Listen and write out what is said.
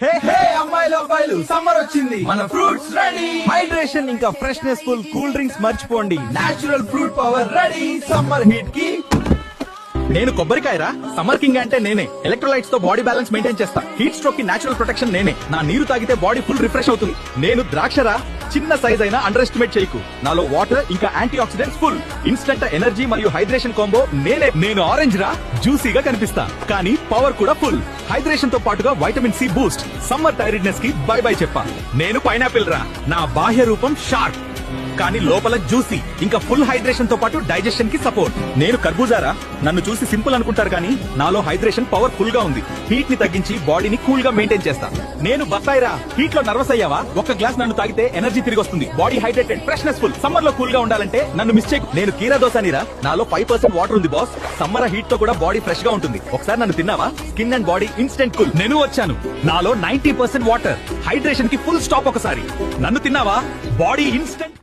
హే హే అమ్మాయిలు అబ్బాయిలు సమ్మర్ వచ్చింది, మన ఫ్రూట్స్ రెడీ. హైడ్రేషన్ ఇంకా ఫ్రెష్నెస్ ఫుల్ కూల్ డ్రింక్స్ మర్చిపోండి. Natural fruit power ready summer heat కి. నేను కొబ్బరికాయరా, సమ్మర్ కింగ్ అంటే నేనే. ఎలక్ట్రోలైట్స్ తో బాడీ బ్యాలెన్స్ మెయింటైన్ చేస్తా. హీట్ స్ట్రోక్ కి నేచురల్ ప్రొటెక్షన్ నేనే. నా నీరు తాగితే బాడీ ఫుల్ రిఫ్రెష్ అవుతుంది. నేను ద్రాక్షరా, చిన్న సైజ్ అయినా అండర్ ఎస్టిమేట్ చేయకు. నాలో వాటర్ ఇంకా antioxidants full. Instant energy మరియు హైడ్రేషన్ కాంబో నేనే. నేను ఆరెంజ్ రా, జ్యూసీగా కనిపిస్తా కానీ పవర్ కూడా ఫుల్. హైడ్రేషన్ తో పాటుగా vitamin C boost. Summer tiredness కి బై బై చెప్పా. నేను పైనాపిల్ రా, నా బాహ్య రూపం షార్ప్ కానీ లోపల జ్యూసీ ఇంకా ఫుల్ హైడ్రేషన్ తో పాటు డైజెషన్ కి సపోర్ట్. నేను కర్బూజారా, నన్ను చూసి సింపుల్ అనుకుంటారు కానీ నాలో హైడ్రేషన్ పవర్ ఫుల్ గా ఉంది. హీట్ ని తగ్గించి బాడీని కూల్ గా మెయింటైన్ చేస్తా. నేను బత్తాయిరా, హీట్ లో నర్వస్ అయ్యావా? ఒక్క గ్లాస్ నన్ను తాగితే ఎనర్జీ తిరిగి వస్తుంది. Body hydrated, freshness full. Summer లో కూల్ గా ఉండాలంటే నన్ను మిస్ చేయకు. నేను కీరా దోసానిరా, నాలో 5% వాటర్ ఉంది బాస్. సమ్మర్ హీట్ తో కూడా బాడీ ఫ్రెష్ గా ఉంటుంది. ఒకసారి నన్ను తిన్నావా? Skin and body instant cool. నేను వచ్చాను, నాలో 90% వాటర్. హైడ్రేషన్ కి ఫుల్ స్టాప్. ఒకసారి నన్ను తిన్నావా? Body instant